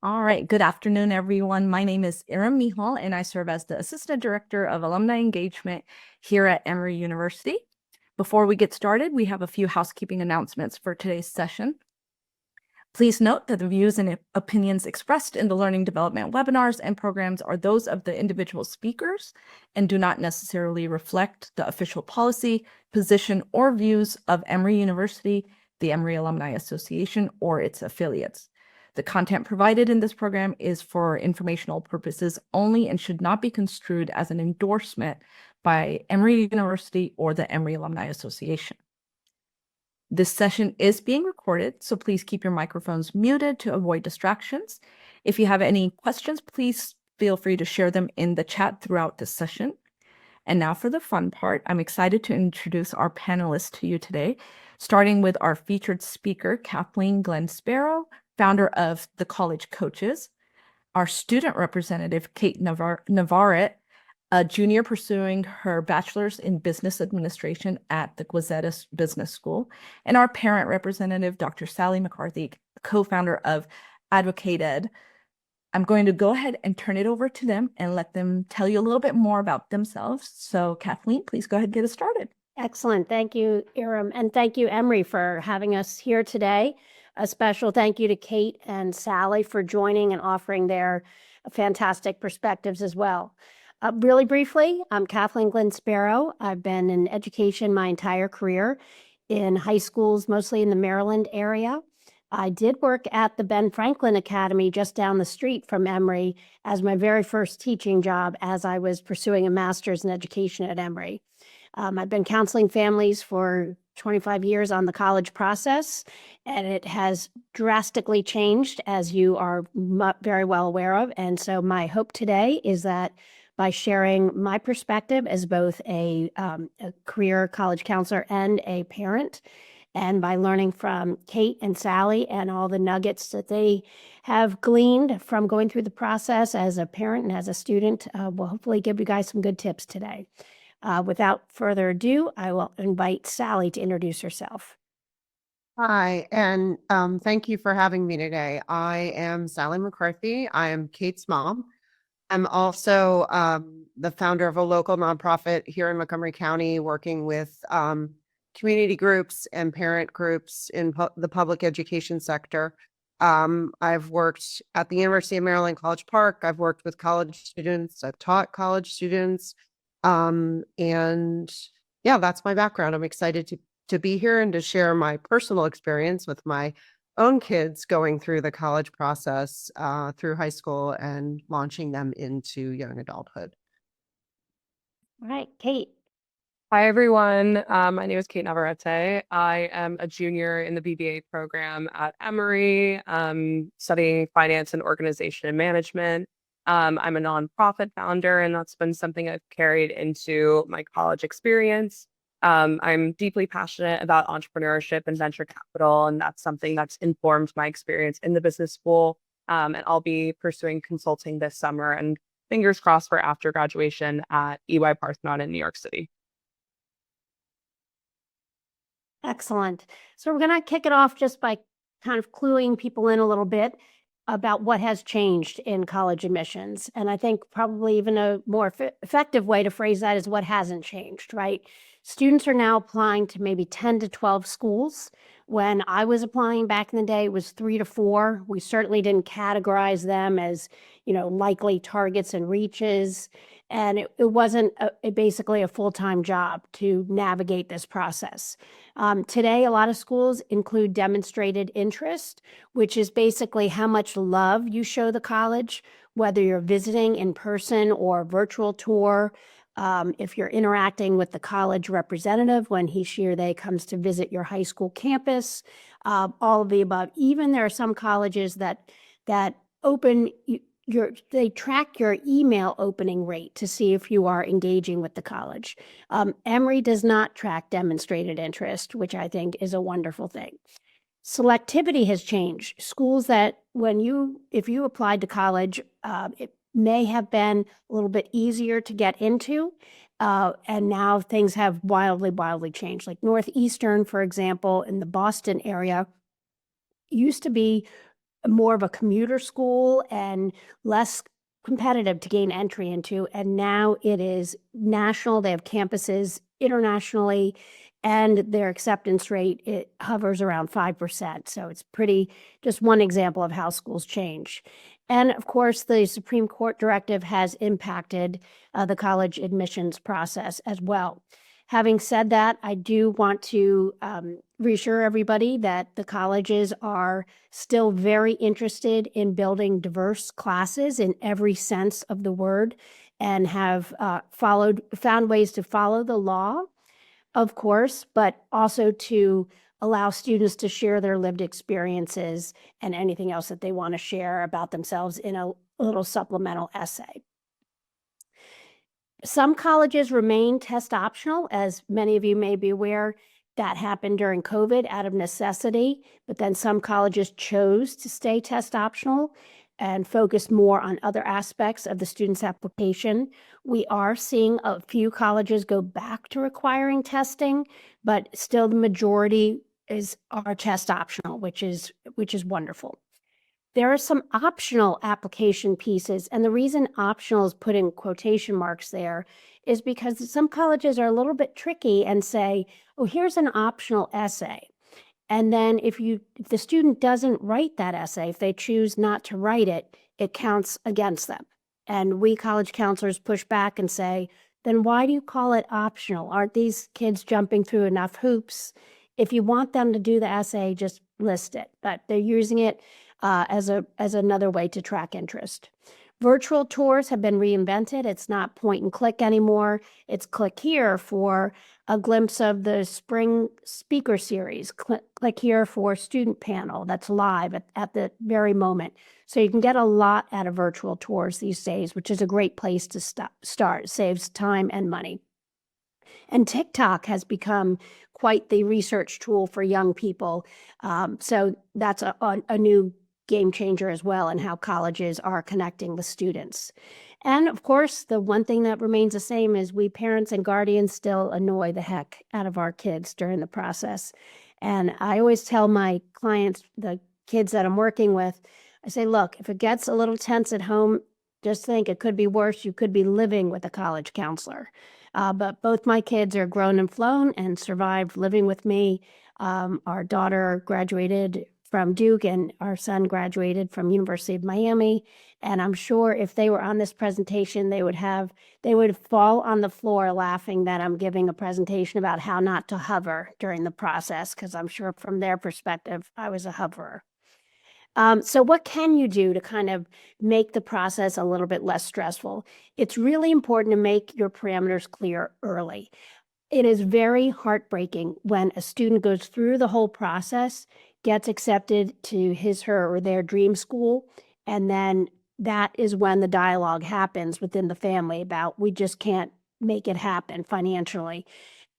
All right, good afternoon, everyone. My name is Iram Mihal, and I serve as the Assistant Director of Alumni Engagement here at Emory University. Before we get started, we have a few housekeeping announcements for today's session. Please note that the views and opinions expressed in the learning development webinars and programs are those of the individual speakers and do not necessarily reflect the official policy, position, or views of Emory University, the Emory Alumni Association, or its affiliates. The content provided in this program is for informational purposes only and should not be construed as an endorsement by Emory University or the Emory Alumni Association. This session is being recorded, so please keep your microphones muted to avoid distractions. If you have any questions, please feel free to share them in the chat throughout this session. And now for the fun part, I'm excited to introduce our panelists to you today, starting with our featured speaker, Kathleen Glenn Sparrow, founder of The College Coaches, our student representative, Kate Navarrete, a junior pursuing her bachelor's in business administration at the Gazetta Business School, and our parent representative, Dr. Sally McCarthy, co-founder of Advocated. I'm going to go ahead and turn it over to them and let them tell you a little bit more about themselves. So Kathleen, please go ahead and get us started. Excellent. Thank you, Iram. And thank you, Emory, for having us here today. A special thank you to Kate and Sally for joining and offering their fantastic perspectives as well. Really briefly, I'm Kathleen Glenn Sparrow. I've been in education my entire career in high schools, mostly in the Maryland area. I did work at the Ben Franklin Academy just down the street from Emory as my very first teaching job as I was pursuing a master's in education at Emory. I've been counseling families for 25 years on the college process, and it has drastically changed, as you are very well aware of. And so my hope today is that by sharing my perspective as both a career college counselor and a parent, and by learning from Kate and Sally and all the nuggets that they have gleaned from going through the process as a parent and as a student, will hopefully give you guys some good tips today. Without further ado, I will invite Sally to introduce herself. Hi, and thank you for having me today. I am Sally McCarthy. I am Kate's mom. I'm also the founder of a local nonprofit here in Montgomery County, working with community groups and parent groups in the public education sector. I've worked at the University of Maryland, College Park. I've worked with college students. I've taught college students. And yeah, that's my background. I'm excited to be here and to share my personal experience with my own kids going through the college process through high school and launching them into young adulthood. All right, Kate. Hi, everyone. My name is Kate Navarrete. I am a junior in the BBA program at Emory, studying finance and organization and management. I'm a nonprofit founder, and that's been something I've carried into my college experience. I'm deeply passionate about entrepreneurship and venture capital, and that's something that's informed my experience in the business school. And I'll be pursuing consulting this summer, and fingers crossed for after graduation at EY Parthenon in New York City. Excellent. So we're going to kick it off just by kind of cluing people in a little bit about what has changed in college admissions. And I think probably even a more effective way to phrase that is what hasn't changed, right? Students are now applying to maybe 10 to 12 schools. When I was applying back in the day, it was 3 to 4. We certainly didn't categorize them as, likely targets and reaches. And it wasn't basically a full-time job to navigate this process. Today, a lot of schools include demonstrated interest, which is basically how much love you show the college, whether you're visiting in person or virtual tour. If you're interacting with the college representative when he, she, or they comes to visit your high school campus, all of the above. Even there are some colleges that open they track your email opening rate to see if you are engaging with the college. Emory does not track demonstrated interest, which I think is a wonderful thing. Selectivity has changed. Schools that if you applied to college, it may have been a little bit easier to get into. And now things have wildly changed. Like Northeastern, for example, in the Boston area, used to be more of a commuter school and less competitive to gain entry into. And now it is national. They have campuses internationally, and their acceptance rate, it hovers around 5%. So it's just one example of how schools change. And of course, the Supreme Court directive has impacted the college admissions process as well. Having said that, I do want to reassure everybody that the colleges are still very interested in building diverse classes in every sense of the word, and have found ways to follow the law, of course, but also to allow students to share their lived experiences and anything else that they want to share about themselves in a little supplemental essay. Some colleges remain test optional, as many of you may be aware. That happened during COVID out of necessity, but then some colleges chose to stay test optional and focus more on other aspects of the student's application. We are seeing a few colleges go back to requiring testing, but still the majority are test optional, which is wonderful. There are some optional application pieces, and the reason optional is put in quotation marks there is because some colleges are a little bit tricky and say, oh, here's an optional essay. And then if the student doesn't write that essay, if they choose not to write it, it counts against them. And we college counselors push back and say, then why do you call it optional? Aren't these kids jumping through enough hoops? If you want them to do the essay, just list it. But they're using it as another way to track interest. Virtual tours have been reinvented. It's not point and click anymore. It's click here for a glimpse of the spring speaker series. Click here for student panel that's live at the very moment. So you can get a lot out of virtual tours these days, which is a great place to start. It saves time and money. And TikTok has become quite the research tool for young people. So that's a new game changer as well in how colleges are connecting with students. And of course, the one thing that remains the same is we parents and guardians still annoy the heck out of our kids during the process. And I always tell my clients, the kids that I'm working with, I say, look, if it gets a little tense at home, just think it could be worse. You could be living with a college counselor. But both my kids are grown and flown and survived living with me. Our daughter graduated from Duke, and our son graduated from University of Miami. And I'm sure if they were on this presentation, they would fall on the floor laughing that I'm giving a presentation about how not to hover during the process, because I'm sure from their perspective, I was a hoverer. So what can you do to kind of make the process a little bit less stressful? It's really important to make your parameters clear early. It is very heartbreaking when a student goes through the whole process, gets accepted to his, her, or their dream school, and then that is when the dialogue happens within the family about, we just can't make it happen financially.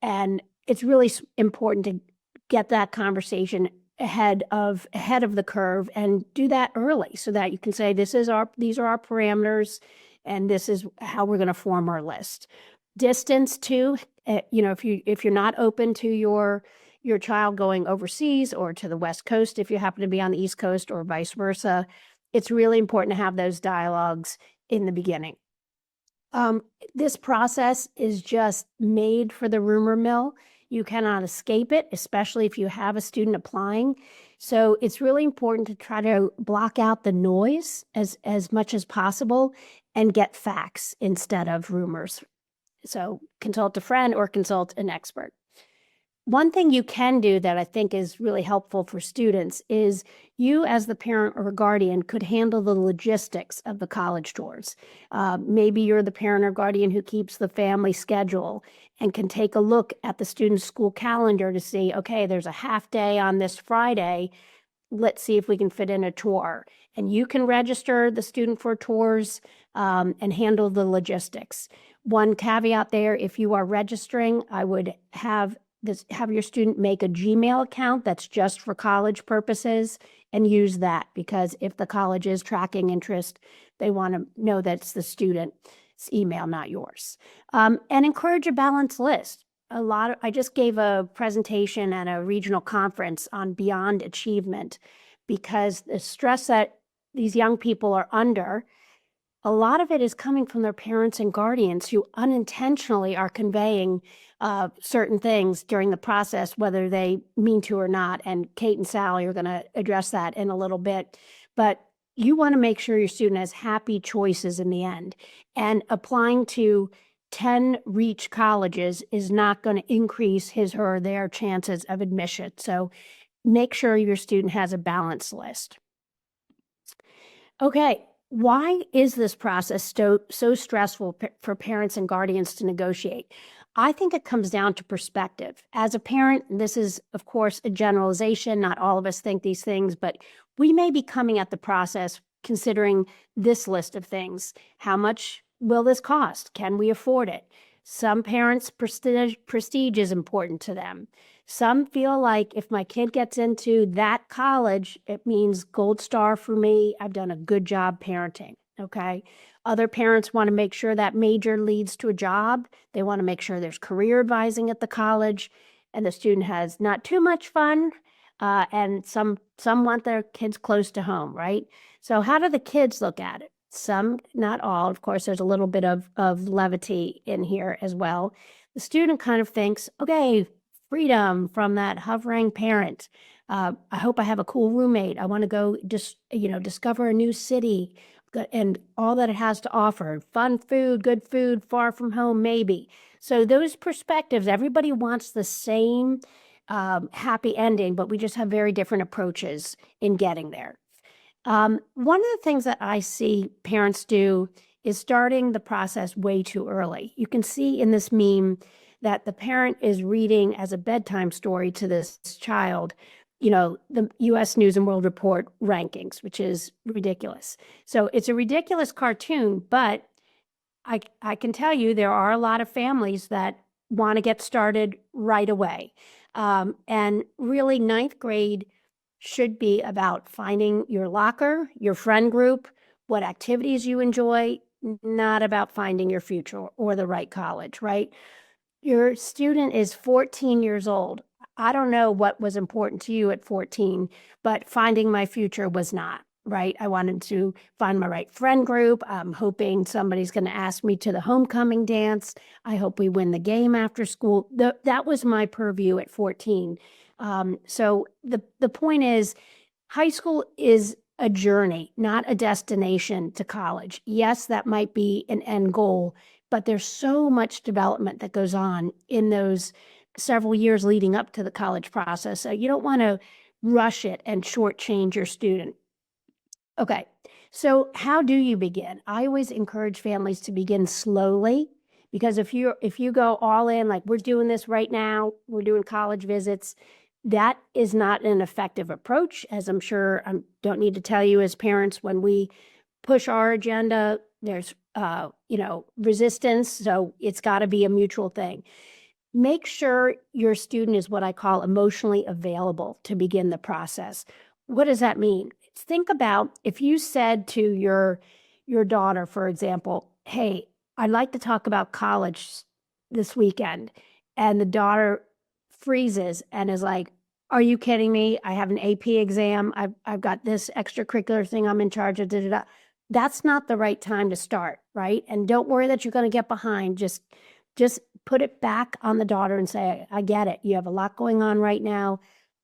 And it's really important to get that conversation ahead of the curve and do that early so that you can say, these are our parameters and this is how we're going to form our list. Distance too, if you're not open to your child going overseas or to the West Coast, if you happen to be on the East Coast or vice versa, it's really important to have those dialogues in the beginning. This process is just made for the rumor mill. You cannot escape it, especially if you have a student applying. So it's really important to try to block out the noise as much as possible and get facts instead of rumors. So consult a friend or consult an expert. One thing you can do that I think is really helpful for students is you as the parent or guardian could handle the logistics of the college tours. Maybe you're the parent or guardian who keeps the family schedule and can take a look at the student's school calendar to see, okay, there's a half day on this Friday. Let's see if we can fit in a tour. And you can register the student for tours and handle the logistics. One caveat there, if you are registering, I would have your student make a Gmail account that's just for college purposes and use that, because if the college is tracking interest, they want to know that it's the student's email, not yours. And encourage a balanced list. I just gave a presentation at a regional conference on beyond achievement, because the stress that these young people are under, a lot of it is coming from their parents and guardians who unintentionally are conveying certain things during the process, whether they mean to or not. And Kate and Sally are going to address that in a little bit. But you want to make sure your student has happy choices in the end. And applying to 10 reach colleges is not going to increase his, her, or their chances of admission. So make sure your student has a balanced list. Okay, why is this process so stressful for parents and guardians to negotiate? I think it comes down to perspective. As a parent, this is, of course, a generalization. Not all of us think these things, but we may be coming at the process considering this list of things. How much will this cost? Can we afford it? Some parents' prestige is important to them. Some feel like if my kid gets into that college, it means gold star for me. I've done a good job parenting, okay? Other parents want to make sure that major leads to a job. They want to make sure there's career advising at the college and the student has not too much fun. And some want their kids close to home, right? So how do the kids look at it? Some, not all, of course, there's a little bit of levity in here as well. The student kind of thinks, okay, freedom from that hovering parent. I hope I have a cool roommate. I want to go just, discover a new city and all that it has to offer. Fun food, good food, far from home, maybe. So those perspectives, everybody wants the same happy ending, but we just have very different approaches in getting there. One of the things that I see parents do is starting the process way too early. You can see in this meme that the parent is reading as a bedtime story to this child, the U.S. News and World Report rankings, which is ridiculous. So it's a ridiculous cartoon, but I can tell you there are a lot of families that want to get started right away. And really, ninth grade should be about finding your locker, your friend group, what activities you enjoy, not about finding your future or the right college, right? Your student is 14 years old. I don't know what was important to you at 14, but finding my future was not, right? I wanted to find my right friend group. I'm hoping somebody's going to ask me to the homecoming dance. I hope we win the game after school. That was my purview at 14. So the point is, high school is a journey, not a destination to college. Yes, that might be an end goal, but there's so much development that goes on in those several years leading up to the college process. So you don't want to rush it and shortchange your student. Okay, so how do you begin? I always encourage families to begin slowly, because if you go all in, like we're doing this right now, we're doing college visits, that is not an effective approach, as I'm sure I don't need to tell you as parents, when we push our agenda, there's resistance. So it's got to be a mutual thing. Make sure your student is what I call emotionally available to begin the process. What does that mean? Think about if you said to your daughter, for example, hey, I'd like to talk about college this weekend. And the daughter freezes and is like, are you kidding me? I have an AP exam. I've got this extracurricular thing I'm in charge of. That's not the right time to start, right? And don't worry that you're going to get behind. Just put it back on the daughter and say, I get it. You have a lot going on right now.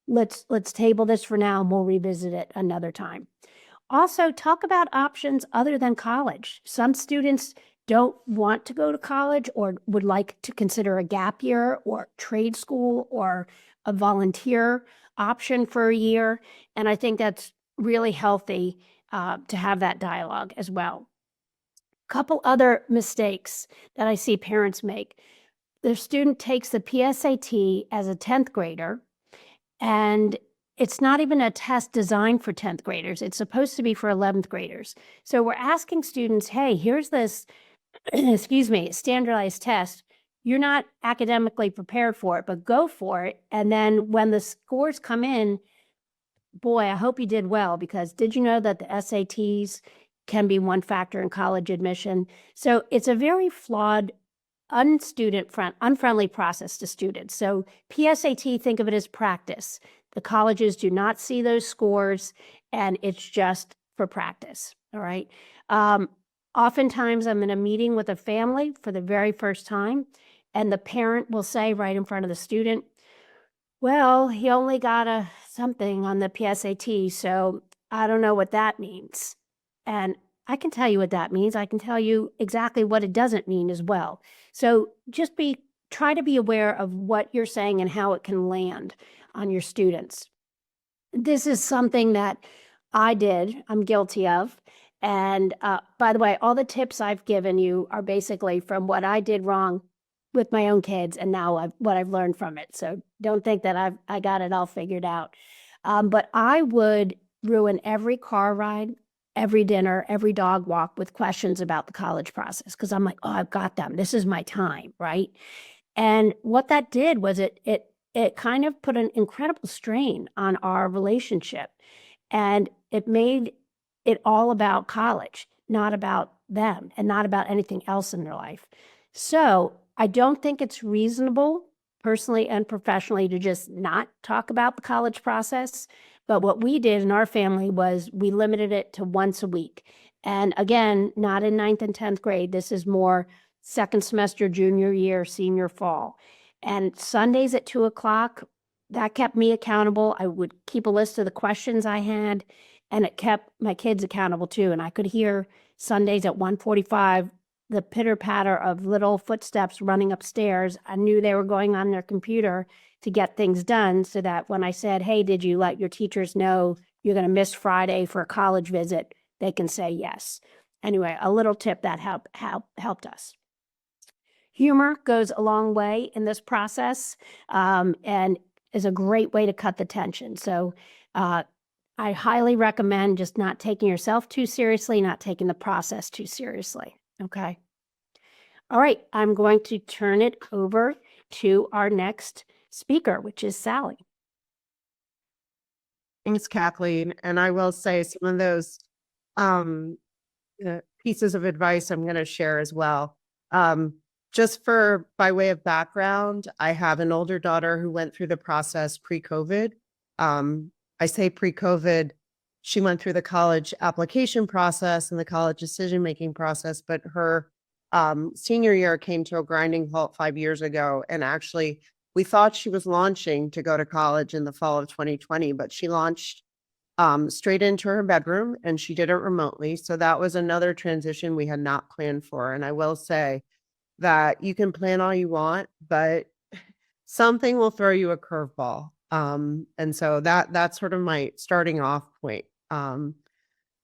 Let's table this for now and we'll revisit it another time. Also, talk about options other than college. Some students don't want to go to college or would like to consider a gap year or trade school or a volunteer option for a year. And I think that's really healthy to have that dialogue as well. A couple other mistakes that I see parents make. The student takes the PSAT as a 10th grader, and it's not even a test designed for 10th graders. It's supposed to be for 11th graders. So we're asking students, hey, here's this, standardized test. You're not academically prepared for it, but go for it. And then when the scores come in, boy, I hope you did well, because did you know that the SATs can be one factor in college admission? So it's a very flawed, unfriendly process to students. So PSAT, think of it as practice. The colleges do not see those scores, and it's just for practice. All right. Oftentimes, I'm in a meeting with a family for the very first time, and the parent will say right in front of the student, well, he only got a something on the PSAT, so I don't know what that means. And I can tell you what that means. I can tell you exactly what it doesn't mean as well. So just try to be aware of what you're saying and how it can land on your students. This is something that I'm guilty of. And by the way, all the tips I've given you are basically from what I did wrong with my own kids and now what I've learned from it. So don't think that I got it all figured out. But I would ruin every car ride, every dinner, every dog walk with questions about the college process because I'm like, oh, I've got them. This is my time, right? And what that did was it kind of put an incredible strain on our relationship. And it made it all about college, not about them and not about anything else in their life. So I don't think it's reasonable, personally and professionally, to just not talk about the college process. But what we did in our family was we limited it to once a week. And again, not in 9th and 10th grade. This is more second semester, junior year, senior fall. And Sundays at 2:00, that kept me accountable. I would keep a list of the questions I had, and it kept my kids accountable too. And I could hear Sundays at 1:45, the pitter patter of little footsteps running upstairs. I knew they were going on their computer to get things done so that when I said, hey, did you let your teachers know you're going to miss Friday for a college visit? They can say yes. Anyway, a little tip that helped us. Humor goes a long way in this process and is a great way to cut the tension. So I highly recommend just not taking yourself too seriously, not taking the process too seriously. Okay. All right. I'm going to turn it over to our next speaker, which is Sally. Thanks, Kathleen. And I will say some of those pieces of advice I'm going to share as well. Just by way of background, I have an older daughter who went through the process pre-COVID. I say pre-COVID, she went through the college application process and the college decision-making process, but her senior year came to a grinding halt 5 years ago. And actually, we thought she was launching to go to college in the fall of 2020, but she launched straight into her bedroom and she did it remotely. So that was another transition we had not planned for. And I will say that you can plan all you want, but something will throw you a curveball. And so that's sort of my starting off point.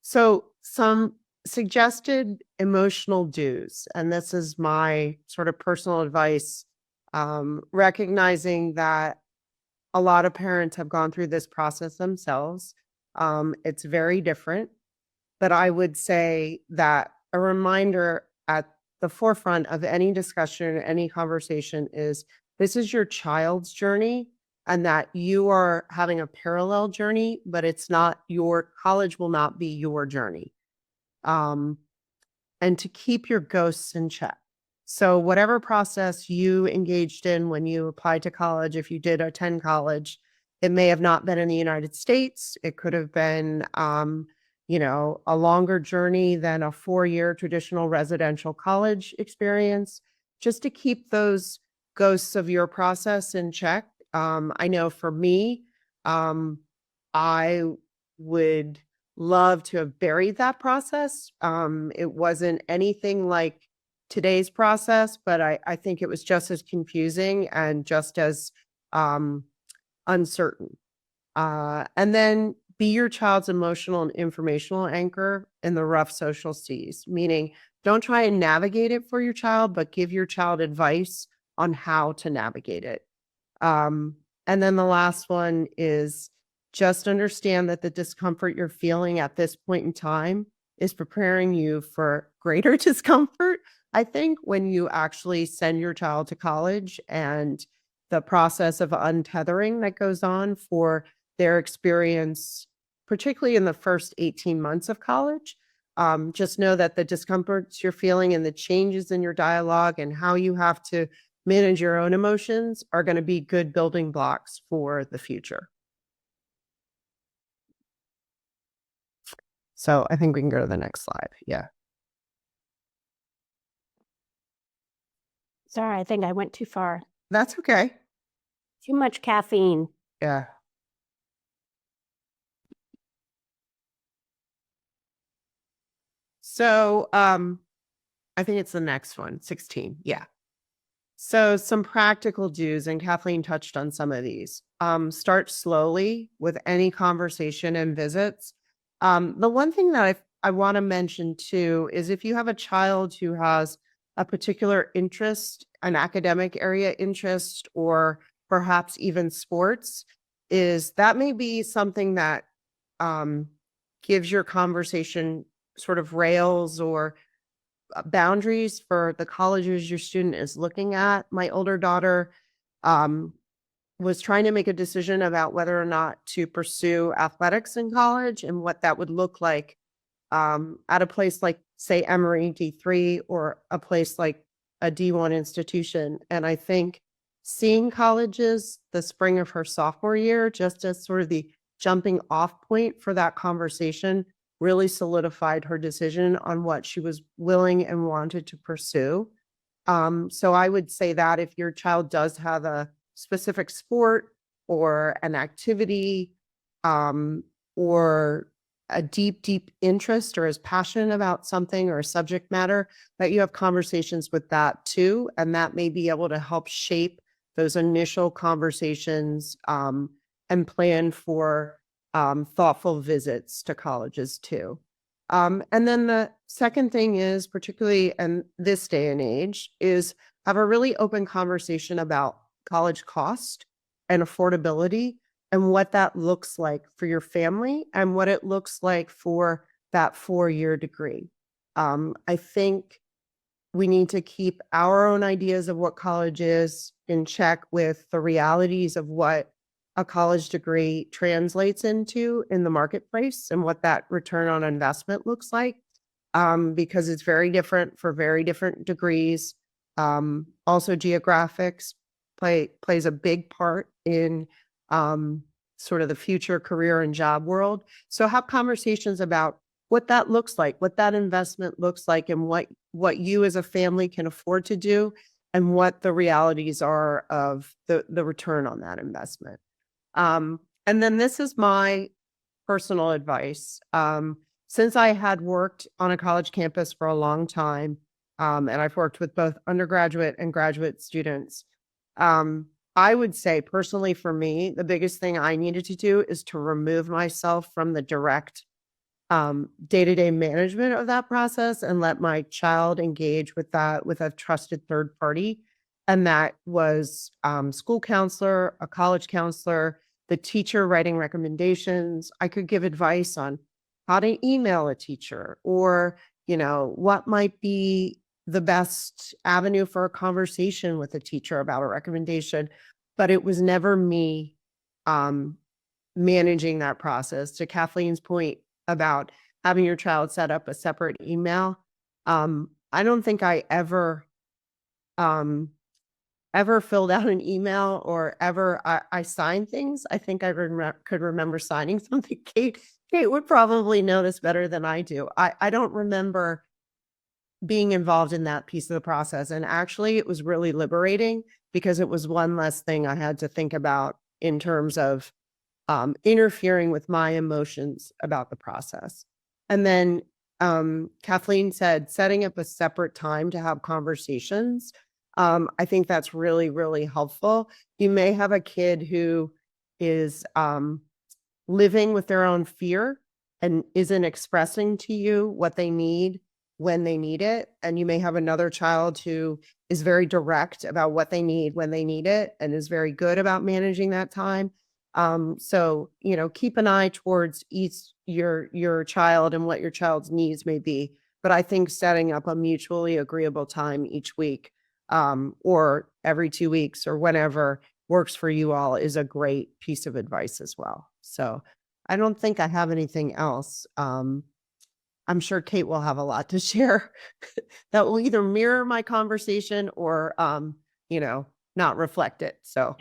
So some suggested emotional dues, and this is my sort of personal advice, recognizing that a lot of parents have gone through this process themselves. It's very different, but I would say that a reminder at the forefront of any discussion, any conversation is this is your child's journey and that you are having a parallel journey, but it's not your college will not be your journey. And to keep your ghosts in check. So whatever process you engaged in when you applied to college, if you did attend college, it may have not been in the United States. It could have been a longer journey than a 4-year traditional residential college experience, just to keep those ghosts of your process in check. I know for me, I would love to have buried that process. It wasn't anything like today's process, but I think it was just as confusing and just as uncertain. And then be your child's emotional and informational anchor in the rough social seas, meaning don't try and navigate it for your child, but give your child advice on how to navigate it. And then the last one is just understand that the discomfort you're feeling at this point in time is preparing you for greater discomfort, I think, when you actually send your child to college and the process of untethering that goes on for their experience, particularly in the first 18 months of college. Just know that the discomforts you're feeling and the changes in your dialogue and how you have to manage your own emotions are going to be good building blocks for the future. So I think we can go to the next slide. Yeah. Sorry, I think I went too far. That's okay. Too much caffeine. Yeah. So I think it's the next one, 16. Yeah. So some practical do's, and Kathleen touched on some of these. Start slowly with any conversation and visits. The one thing that I want to mention too is if you have a child who has a particular interest, an academic area interest, or perhaps even sports, is that may be something that gives your conversation sort of rails or boundaries for the colleges your student is looking at. My older daughter was trying to make a decision about whether or not to pursue athletics in college and what that would look like at a place like, say, Emory D3 or a place like a D1 institution. And I think seeing colleges the spring of her sophomore year, just as sort of the jumping off point for that conversation, really solidified her decision on what she was willing and wanted to pursue. So I would say that if your child does have a specific sport or an activity, or a deep interest or is passionate about something or a subject matter, that you have conversations with that too. And that may be able to help shape those initial conversations, and plan for thoughtful visits to colleges too. And then the second thing is, particularly in this day and age, is have a really open conversation about college cost and affordability and what that looks like for your family and what it looks like for that 4-year degree. I think we need to keep our own ideas of what college is in check with the realities of what a college degree translates into in the marketplace and what that return on investment looks like, because it's very different for very different degrees. Also, geographics plays a big part in sort of the future career and job world. So have conversations about what that looks like, what that investment looks like, and what you as a family can afford to do, and what the realities are of the return on that investment. And then this is my personal advice. Since I had worked on a college campus for a long time, and I've worked with both undergraduate and graduate students, I would say personally for me, the biggest thing I needed to do is to remove myself from the direct day-to-day management of that process and let my child engage with that with a trusted third party. And that was school counselor, a college counselor, the teacher writing recommendations. I could give advice on how to email a teacher, or, what might be the best avenue for a conversation with a teacher about a recommendation. But it was never me managing that process. To Kathleen's point about having your child set up a separate email, I don't think I ever filled out an email or ever I signed things. I think I could remember signing something. Kate would probably notice better than I do. I don't remember being involved in that piece of the process. And actually, it was really liberating because it was one less thing I had to think about in terms of interfering with my emotions about the process. And then Kathleen said, setting up a separate time to have conversations. I think that's really, really helpful. You may have a kid who is living with their own fear and isn't expressing to you what they need when they need it. And you may have another child who is very direct about what they need when they need it and is very good about managing that time. So, keep an eye towards your child and what your child's needs may be. But I think setting up a mutually agreeable time each week, or every 2 weeks or whenever works for you all is a great piece of advice as well. So I don't think I have anything else. I'm sure Kate will have a lot to share that will either mirror my conversation or, not reflect it. So.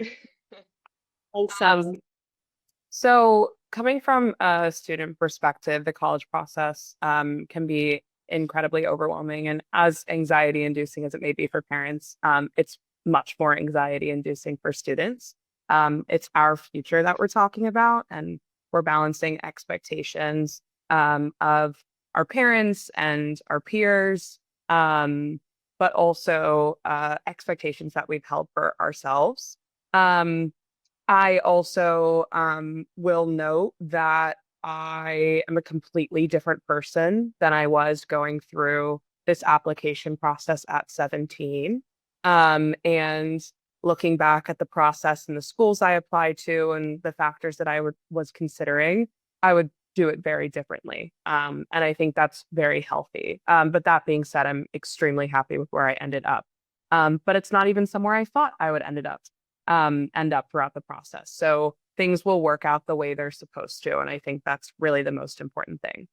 So coming from a student perspective, the college process can be incredibly overwhelming. And as anxiety inducing as it may be for parents, it's much more anxiety inducing for students. It's our future that we're talking about, and we're balancing expectations of our parents and our peers, but also expectations that we've held for ourselves. I also will note that I am a completely different person than I was going through this application process at 17. And looking back at the process and the schools I applied to and the factors that was considering, I would do it very differently. And I think that's very healthy. But that being said, I'm extremely happy with where I ended up. But it's not even somewhere I thought I would end up throughout the process. So things will work out the way they're supposed to. And I think that's really the most important thing.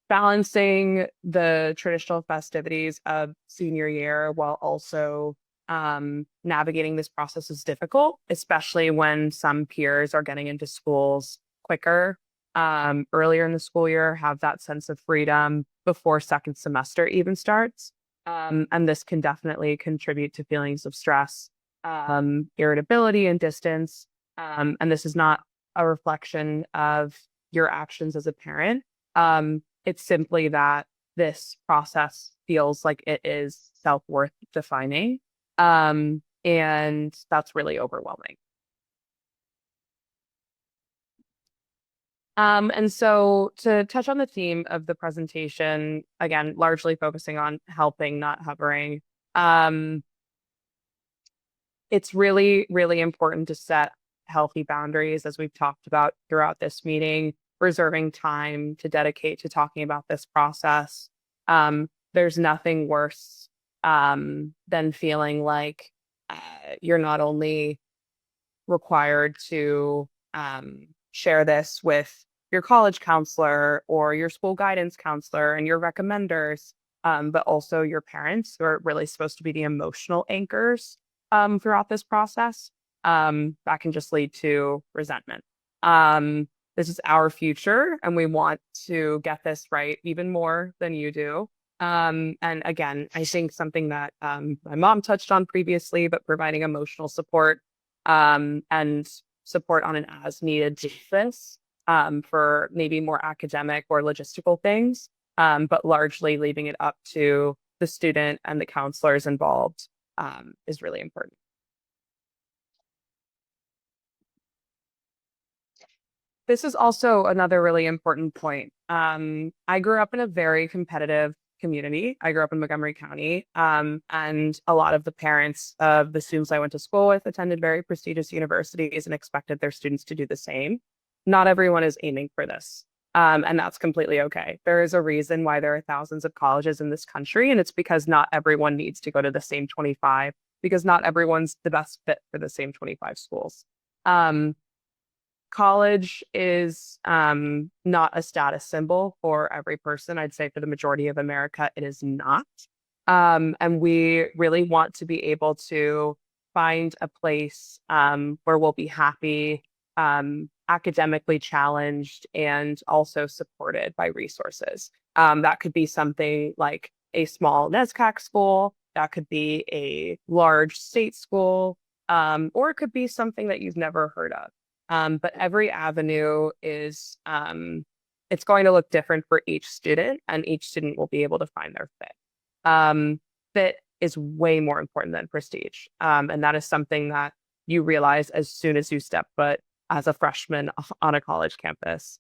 Balancing the traditional festivities of senior year while also navigating this process is difficult, especially when some peers are getting into schools quicker, earlier in the school year, have that sense of freedom before second semester even starts. And this can definitely contribute to feelings of stress, irritability, and distance. And this is not a reflection of your actions as a parent. It's simply that this process feels like it is self-worth defining. And that's really overwhelming. And so to touch on the theme of the presentation, again, largely focusing on helping, not hovering. It's really, really important to set healthy boundaries, as we've talked about throughout this meeting, reserving time to dedicate to talking about this process. There's nothing worse than feeling like you're not only required to share this with your college counselor or your school guidance counselor and your recommenders, but also your parents, who are really supposed to be the emotional anchors throughout this process. That can just lead to resentment. This is our future, and we want to get this right even more than you do. And again, I think something that my mom touched on previously, but providing emotional support and support on an as needed basis for maybe more academic or logistical things, but largely leaving it up to the student and the counselors involved is really important. This is also another really important point. I grew up in a very competitive community. I grew up in Montgomery County, and a lot of the parents of the students I went to school with attended very prestigious universities and expected their students to do the same. Not everyone is aiming for this, and that's completely okay. There is a reason why there are thousands of colleges in this country, and it's because not everyone needs to go to the same 25, because not everyone's the best fit for the same 25 schools. College is not a status symbol for every person. I'd say for the majority of America, it is not. And we really want to be able to find a place where we'll be happy, academically challenged, and also supported by resources. That could be something like a small NESCAC school, that could be a large state school, or it could be something that you've never heard of. But every avenue is, it's going to look different for each student, and each student will be able to find their fit. Fit is way more important than prestige. And that is something that you realize as soon as you step foot as a freshman on a college campus.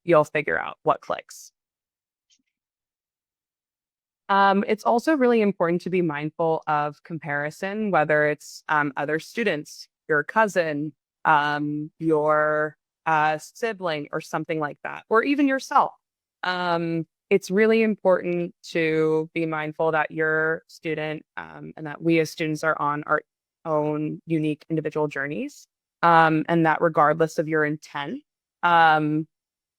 You'll figure out what clicks. It's also really important to be mindful of comparison, whether it's other students, your cousin, your sibling, or something like that, or even yourself. It's really important to be mindful that your student and that we as students are on our own unique individual journeys, and that regardless of your intent,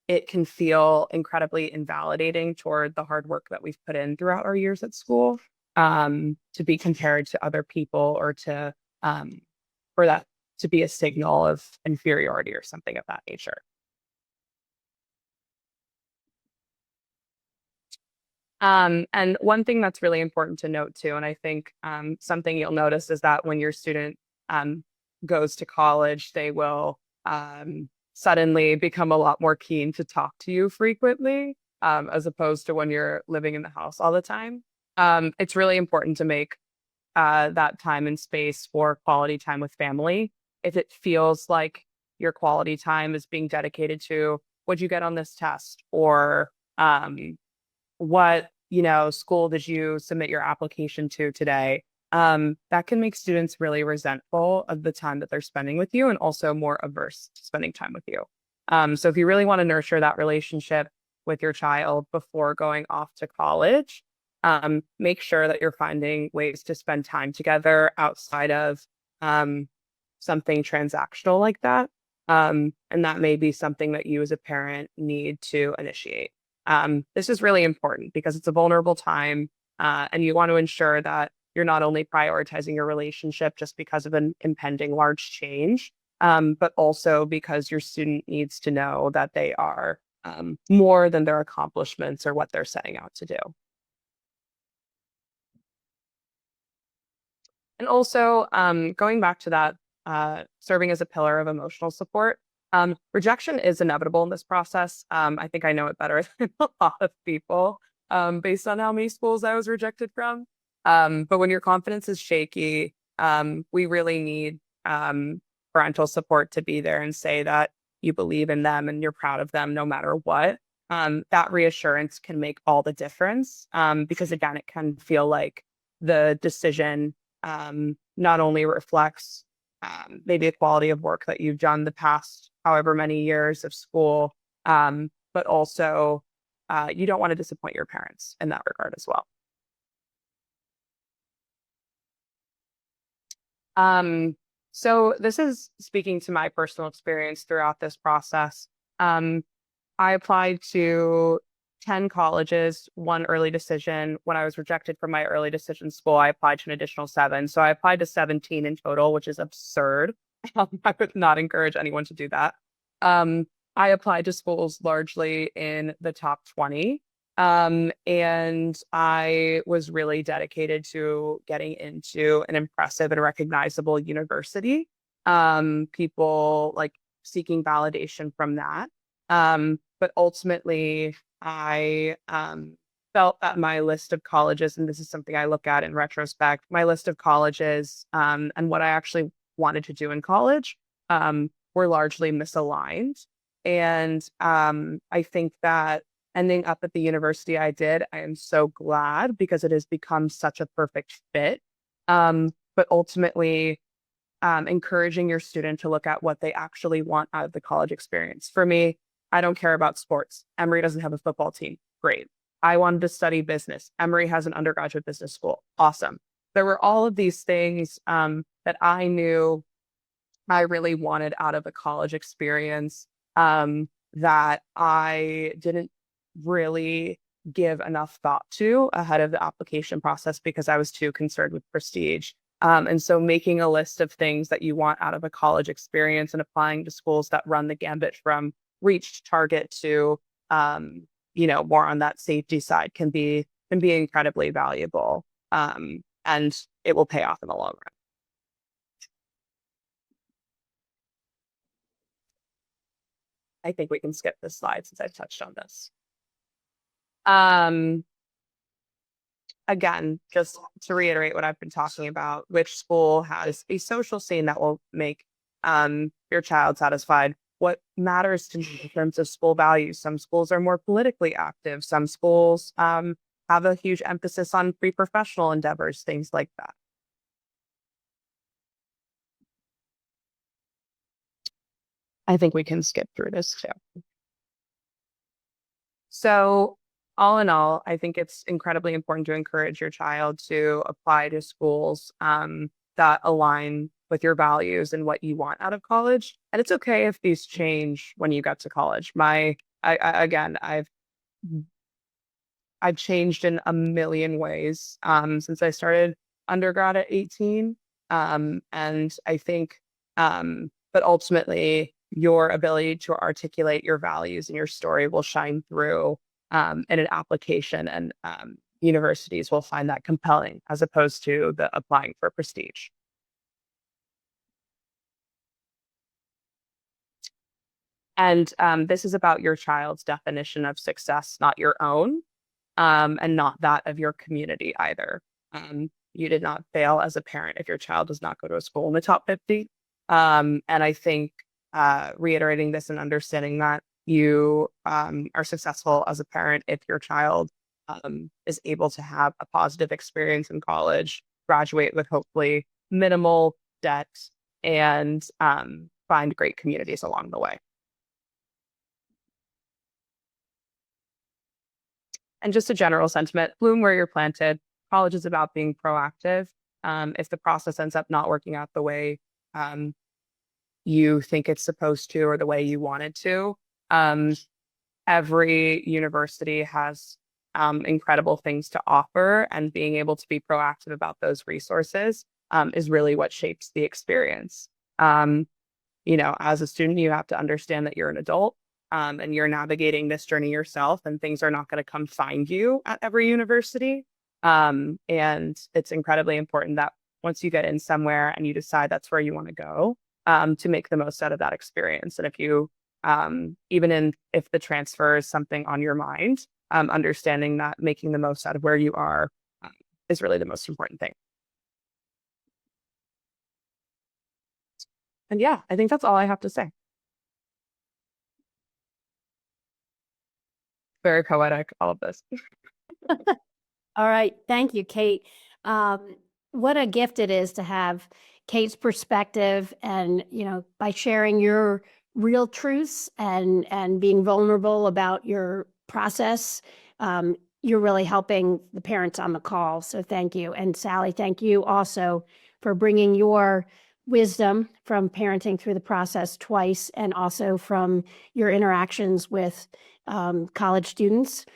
it can feel incredibly invalidating toward the hard work that we've put in throughout our years at school, to be compared to other people, or to for that to be a signal of inferiority or something of that nature. And one thing that's really important to note too, and I think something you'll notice is that when your student goes to college, they will suddenly become a lot more keen to talk to you frequently, as opposed to when you're living in the house all the time. It's really important to make that time and space for quality time with family. If it feels like your quality time is being dedicated to what'd you get on this test, or what school did you submit your application to today, that can make students really resentful of the time that they're spending with you and also more averse to spending time with you. So if you really want to nurture that relationship with your child before going off to college, make sure that you're finding ways to spend time together outside of something transactional like that. And that may be something that you as a parent need to initiate. This is really important because it's a vulnerable time, and you want to ensure that you're not only prioritizing your relationship just because of an impending large change, but also because your student needs to know that they are more than their accomplishments or what they're setting out to do. And also, going back to that, serving as a pillar of emotional support. Rejection is inevitable in this process. I think I know it better than a lot of people, based on how many schools I was rejected from. But when your confidence is shaky, we really need parental support to be there and say that you believe in them and you're proud of them no matter what. That reassurance can make all the difference, because again, it can feel like the decision not only reflects maybe the quality of work that you've done the past however many years of school, but also you don't want to disappoint your parents in that regard as well. So this is speaking to my personal experience throughout this process. I applied to 10 colleges, one early decision. When I was rejected from my early decision school, I applied to an additional 7. So I applied to 17 in total, which is absurd. I would not encourage anyone to do that. I applied to schools largely in the top 20. And I was really dedicated to getting into an impressive and recognizable university. People like seeking validation from that. But ultimately, I felt that my list of colleges, and this is something I look at in retrospect, my list of colleges and what I actually wanted to do in college were largely misaligned. And I think that ending up at the university I did, I am so glad because it has become such a perfect fit. But ultimately, encouraging your student to look at what they actually want out of the college experience. For me, I don't care about sports. Emory doesn't have a football team. Great. I wanted to study business. Emory has an undergraduate business school. Awesome. There were all of these things that I knew I really wanted out of a college experience, that I didn't really give enough thought to ahead of the application process because I was too concerned with prestige. And so making a list of things that you want out of a college experience and applying to schools that run the gambit from reach to target to, more on that safety side can be incredibly valuable. And it will pay off in the long run. I think we can skip this slide since I've touched on this. Again, just to reiterate what I've been talking about, which school has a social scene that will make your child satisfied? What matters to me in terms of school values? Some schools are more politically active. Some schools have a huge emphasis on pre-professional endeavors, things like that. I think we can skip through this too. So all in all, I think it's incredibly important to encourage your child to apply to schools that align with your values and what you want out of college. And it's okay if these change when you get to college. I've changed in a million ways since I started undergrad at 18. And I think But ultimately, your ability to articulate your values and your story will shine through in an application, and universities will find that compelling as opposed to the applying for prestige. And this is about your child's definition of success, not your own, and not that of your community either. You did not fail as a parent if your child does not go to a school in the top 50. And I think reiterating this and understanding that you are successful as a parent if your child is able to have a positive experience in college, graduate with hopefully minimal debt, and find great communities along the way. And just a general sentiment, bloom where you're planted. College is about being proactive. If the process ends up not working out the way you think it's supposed to or the way you wanted to, every university has incredible things to offer, and being able to be proactive about those resources is really what shapes the experience. As a student, you have to understand that you're an adult. And you're navigating this journey yourself, and things are not going to come find you at every university. And it's incredibly important that once you get in somewhere and you decide that's where you want to go, to make the most out of that experience. And if you, if the transfer is something on your mind, understanding that making the most out of where you are is really the most important thing. And yeah, I think that's all I have to say. Very poetic, all of this. All right. Thank you, Kate. What a gift it is to have Kate's perspective, and, by sharing your real truths and being vulnerable about your process, you're really helping the parents on the call. So thank you. And Sally, thank you also for bringing your wisdom from parenting through the process twice, and also from your interactions with college students,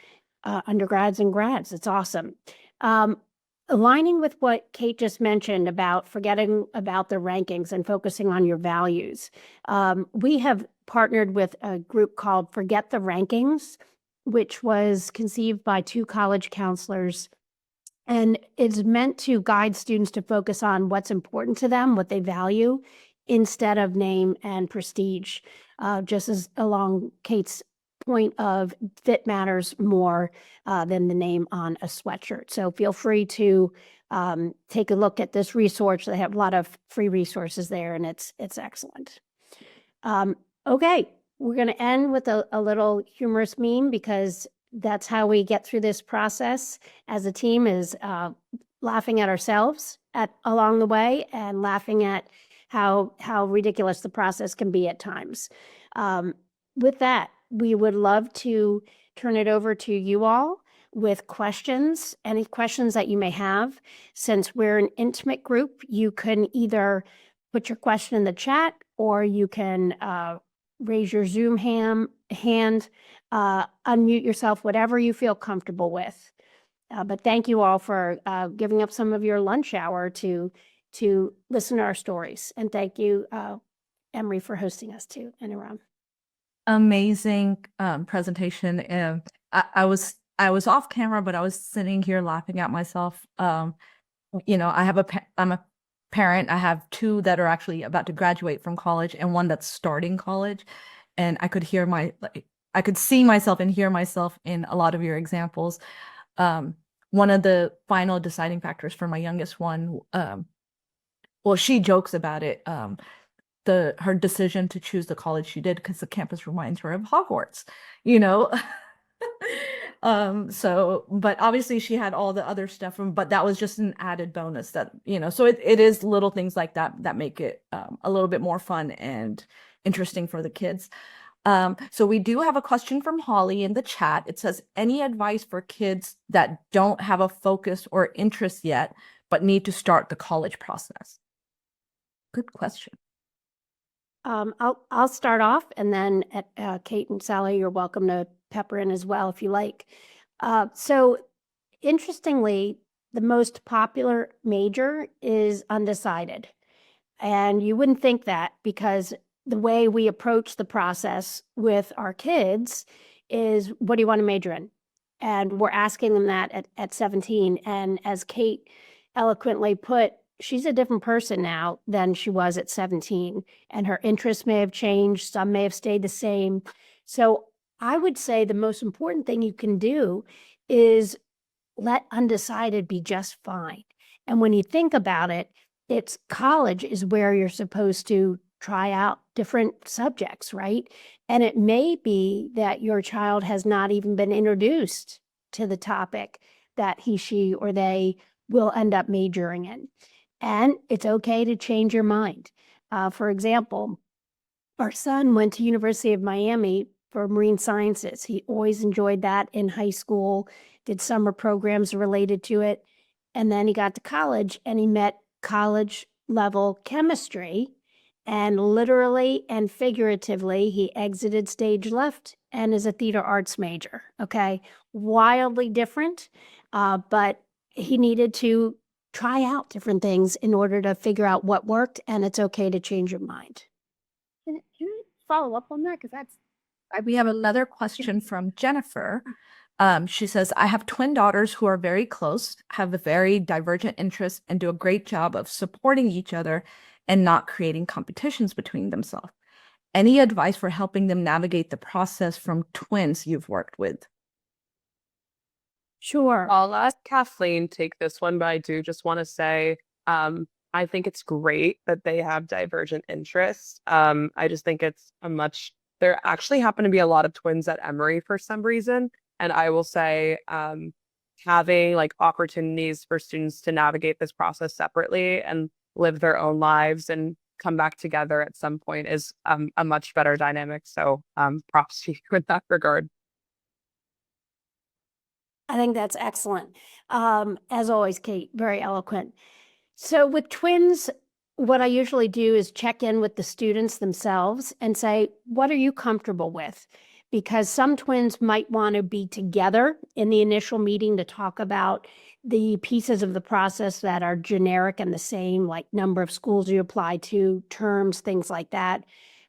undergrads and grads. It's awesome. Aligning with what Kate just mentioned about forgetting about the rankings and focusing on your values, we have partnered with a group called Forget the Rankings, which was conceived by 2 college counselors. And it's meant to guide students to focus on what's important to them, what they value, instead of name and prestige, just as along Kate's point of fit matters more than the name on a sweatshirt. So feel free to take a look at this resource. They have a lot of free resources there, and it's excellent. Okay, we're going to end with a little humorous meme, because that's how we get through this process as a team, is laughing at ourselves along the way, and laughing at how ridiculous the process can be at times. With that, we would love to turn it over to you all with questions, any questions that you may have. Since we're an intimate group, you can either put your question in the chat, or you can raise your Zoom hand, unmute yourself, whatever you feel comfortable with. But thank you all for giving up some of your lunch hour to listen to our stories. And thank you, Emory, for hosting us too, and Aram. Amazing presentation. And I was off camera, but I was sitting here laughing at myself. I'm a parent. I have 2 that are actually about to graduate from college, and 1 that's starting college. And I could I could see myself and hear myself in a lot of your examples. One of the final deciding factors for my youngest one, well, she jokes about it. Her decision to choose the college she did because the campus reminds her of Hogwarts, but obviously she had all the other stuff, but that was just an added bonus that, so it is little things like that make it a little bit more fun and interesting for the kids. So we do have a question from Holly in the chat. It says, any advice for kids that don't have a focus or interest yet, but need to start the college process? Good question. I'll start off, and then Kate and Sally, you're welcome to pepper in as well if you like. So interestingly, the most popular major is undecided. And you wouldn't think that, because the way we approach the process with our kids is, what do you want to major in? And we're asking them that at 17. And as Kate eloquently put, she's a different person now than she was at 17. And her interests may have changed. Some may have stayed the same. So I would say the most important thing you can do is let undecided be just fine. And when you think about it, it's college is where you're supposed to try out different subjects, right? And it may be that your child has not even been introduced to the topic that he, she, or they will end up majoring in. And it's okay to change your mind. For example, our son went to University of Miami for marine sciences. He always enjoyed that in high school, did summer programs related to it. And then he got to college and he met college level chemistry. And literally and figuratively, he exited stage left and is a theater arts major. Okay. Wildly different. But he needed to try out different things in order to figure out what worked. And it's okay to change your mind. Can you follow up on that? Because that's we have another question from Jennifer. She says, I have twin daughters who are very close, have a very divergent interests, and do a great job of supporting each other and not creating competitions between themselves. Any advice for helping them navigate the process from twins you've worked with? Sure. I'll let Kathleen take this one, but I do just want to say, I think it's great that they have divergent interests. I just think it's there actually happen to be a lot of twins at Emory for some reason. And I will say, having like opportunities for students to navigate this process separately and live their own lives and come back together at some point is a much better dynamic. So props to you in that regard. I think that's excellent. As always, Kate, very eloquent. So with twins, what I usually do is check in with the students themselves and say, what are you comfortable with? Because some twins might want to be together in the initial meeting to talk about the pieces of the process that are generic and the same, like number of schools you apply to, terms, things like that.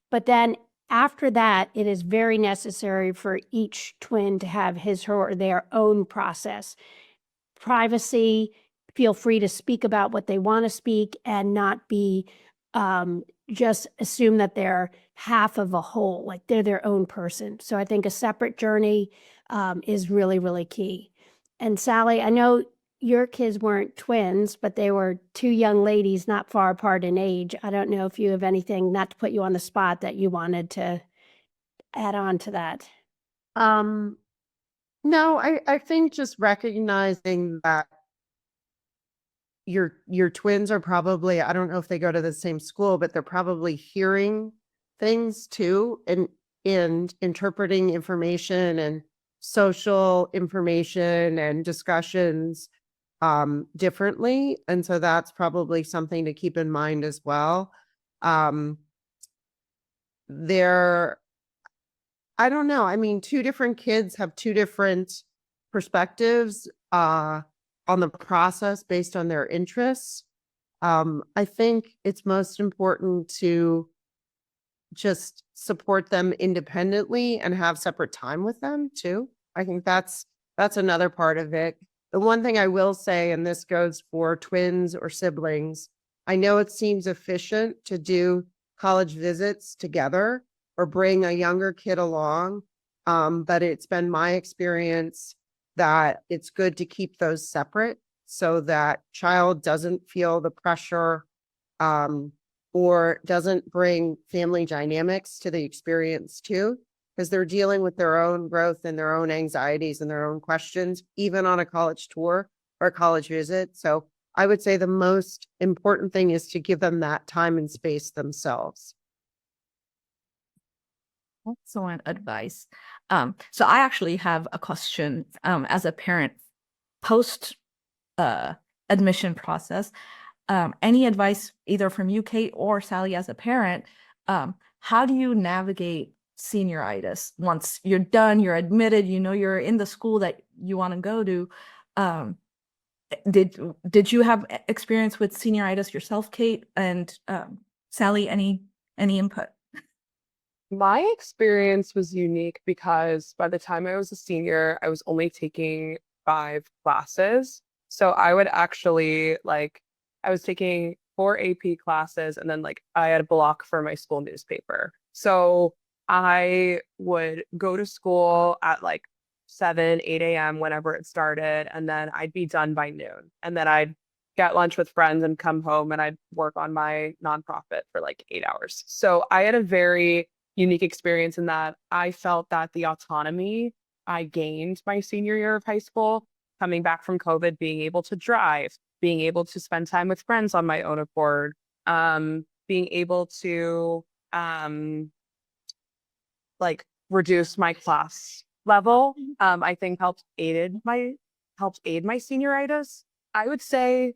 But then after that, it is very necessary for each twin to have his or their own process. Privacy, feel free to speak about what they want to speak and not be just assume that they're half of a whole, like they're their own person. So I think a separate journey is really, really key. And Sally, I know your kids weren't twins, but they were two young ladies not far apart in age. I don't know if you have anything, not to put you on the spot, that you wanted to add on to that. No, I think just recognizing that your twins are probably, I don't know if they go to the same school, but they're probably hearing things too and interpreting information and social information and discussions differently. And so that's probably something to keep in mind as well. I don't know. I mean, two different kids have two different perspectives on the process based on their interests. I think it's most important to just support them independently and have separate time with them too. I think that's another part of it. The one thing I will say, and this goes for twins or siblings, I know it seems efficient to do college visits together or bring a younger kid along. But it's been my experience that it's good to keep those separate so that child doesn't feel the pressure or doesn't bring family dynamics to the experience too, because they're dealing with their own growth and their own anxieties and their own questions, even on a college tour or a college visit. So I would say the most important thing is to give them that time and space themselves. Excellent advice. So I actually have a question as a parent post admission process. Any advice either from you, Kate, or Sally as a parent? How do you navigate senioritis once you're done, you're admitted, you know you're in the school that you want to go to? did you have experience with senioritis yourself, Kate? And Sally, any input? My experience was unique because by the time I was a senior, I was only taking 5 classes. So I would actually I was taking 4 AP classes and then I had a block for my school newspaper. So I would go to school at 7, 8 a.m. whenever it started, and then I'd be done by noon. And then I'd get lunch with friends and come home and I'd work on my nonprofit for 8 hours. So I had a very unique experience in that I felt that the autonomy I gained my senior year of high school, coming back from COVID, being able to drive, being able to spend time with friends on my own accord, being able to reduce my class level, I think helped aid my senioritis. I would say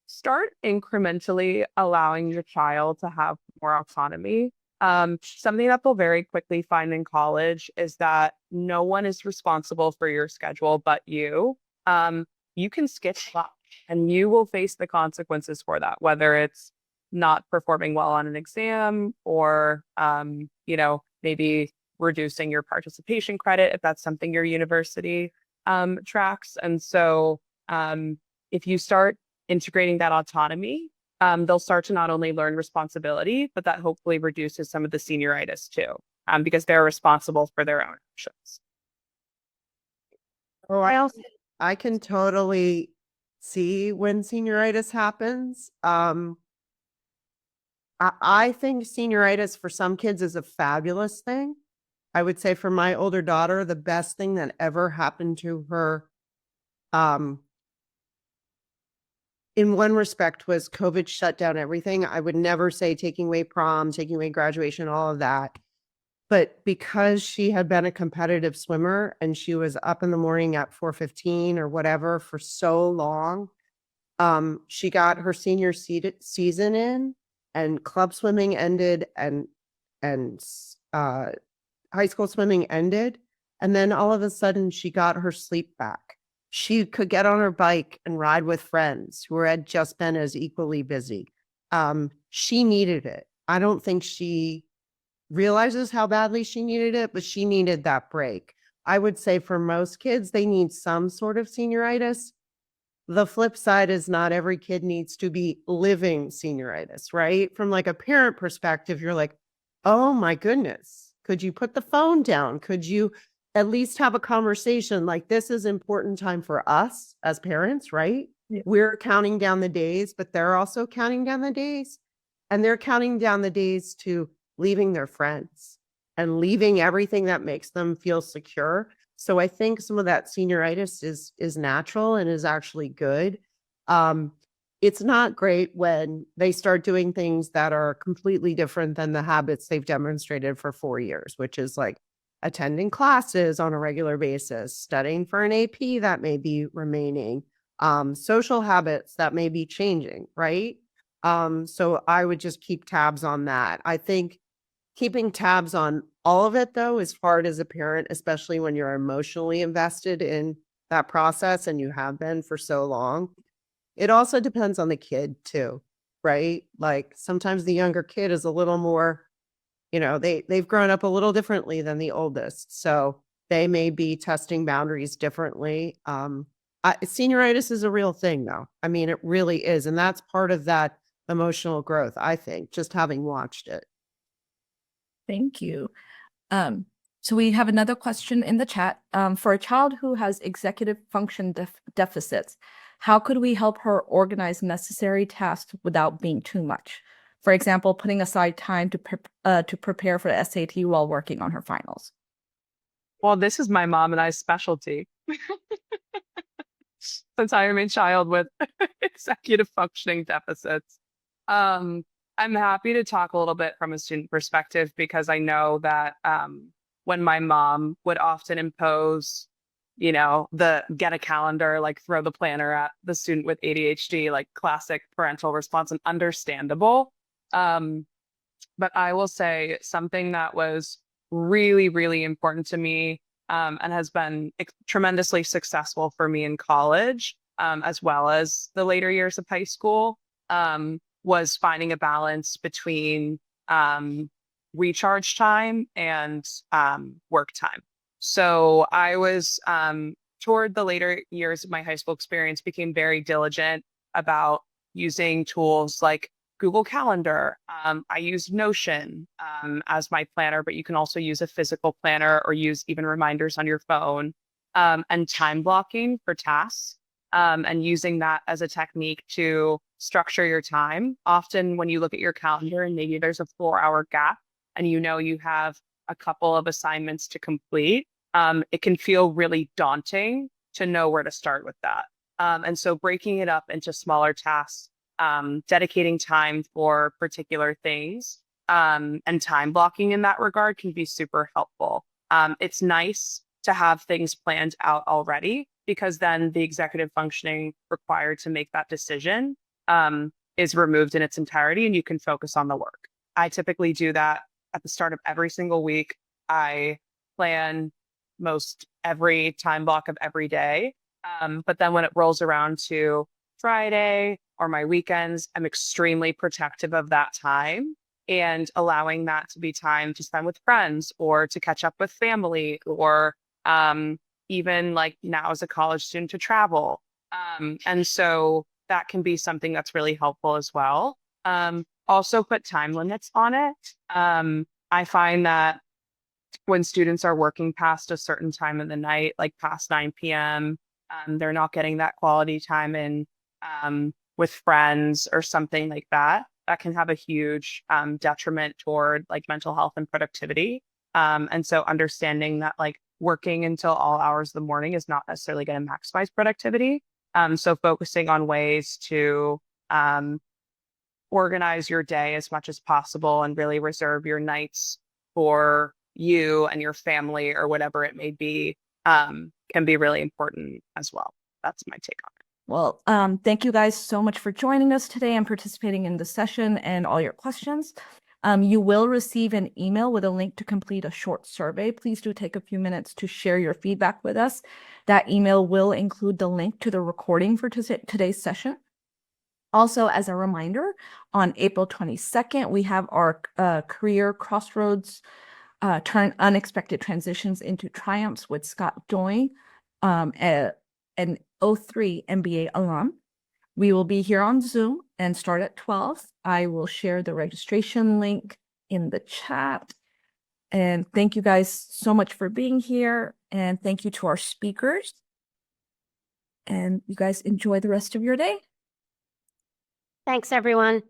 start incrementally allowing your child to have more autonomy. Something that they'll very quickly find in college is that no one is responsible for your schedule but you. You can skip lunch and you will face the consequences for that, whether it's not performing well on an exam or, maybe reducing your participation credit if that's something your university tracks. And so if you start integrating that autonomy, they'll start to not only learn responsibility, but that hopefully reduces some of the senioritis too, because they're responsible for their own actions. Oh, I can totally see when senioritis happens. I think senioritis for some kids is a fabulous thing. I would say for my older daughter, the best thing that ever happened to her, in one respect, was COVID shut down everything. I would never say taking away prom, taking away graduation, all of that. But because she had been a competitive swimmer and she was up in the morning at 4:15 or whatever for so long, she got her senior season in, and club swimming ended, and high school swimming ended. And then all of a sudden she got her sleep back. She could get on her bike and ride with friends who had just been as equally busy. She needed it. I don't think she realizes how badly she needed it, but she needed that break. I would say for most kids, they need some sort of senioritis. The flip side is not every kid needs to be living senioritis, right? From a parent perspective, you're like, oh my goodness, could you put the phone down? Could you at least have a conversation? This is important time for us as parents, right? Yeah. We're counting down the days, but they're also counting down the days. And they're counting down the days to leaving their friends and leaving everything that makes them feel secure. So I think some of that senioritis is natural and is actually good. It's not great when they start doing things that are completely different than the habits they've demonstrated for 4 years, which is attending classes on a regular basis, studying for an AP that may be remaining, social habits that may be changing, right? So I would just keep tabs on that. I think keeping tabs on all of it, though, is hard as a parent, especially when you're emotionally invested in that process and you have been for so long. It also depends on the kid, too, right? Sometimes the younger kid is a little more, they've grown up a little differently than the oldest. So they may be testing boundaries differently. Senioritis is a real thing, though. I mean, it really is. And that's part of that emotional growth, I think, just having watched it. Thank you. So we have another question in the chat. For a child who has executive function deficits, how could we help her organize necessary tasks without being too much? For example, putting aside time to prepare for the SAT while working on her finals. Well, this is my mom and I's specialty. Since I am a child with executive functioning deficits. I'm happy to talk a little bit from a student perspective because I know that when my mom would often impose, the get a calendar, throw the planner at the student with ADHD, classic parental response and understandable. But I will say something that was really, really important to me and has been tremendously successful for me in college as well as the later years of high school, was finding a balance between recharge time and work time. So I was toward the later years of my high school experience, became very diligent about using tools like Google Calendar. I used Notion as my planner, but you can also use a physical planner or use even reminders on your phone, and time blocking for tasks, and using that as a technique to structure your time. Often when you look at your calendar and maybe there's a 4-hour gap and you know you have a couple of assignments to complete, it can feel really daunting to know where to start with that. And so breaking it up into smaller tasks, dedicating time for particular things, and time blocking in that regard can be super helpful. It's nice to have things planned out already, because then the executive functioning required to make that decision is removed in its entirety and you can focus on the work. I typically do that at the start of every single week. I plan most every time block of every day. But then when it rolls around to Friday or my weekends, I'm extremely protective of that time and allowing that to be time to spend with friends or to catch up with family, or even like now as a college student to travel. And so that can be something that's really helpful as well. Also put time limits on it. I find that when students are working past a certain time of the night, like past 9 p.m., they're not getting that quality time in with friends or something like that. That can have a huge detriment toward like mental health and productivity. And so understanding that like working until all hours of the morning is not necessarily going to maximize productivity. So focusing on ways to organize your day as much as possible and really reserve your nights for you and your family or whatever it may be, can be really important as well. That's my take on it. Well, thank you guys so much for joining us today and participating in the session and all your questions. You will receive an email with a link to complete a short survey. Please do take a few minutes to share your feedback with us. That email will include the link to the recording for today's session. Also, as a reminder, on April 22nd, we have our Career Crossroads Turn Unexpected Transitions into Triumphs with Scott Doing, an 03 MBA alum. We will be here on Zoom and start at 12. I will share the registration link in the chat. And thank you guys so much for being here. And thank you to our speakers. And you guys enjoy the rest of your day. Thanks, everyone.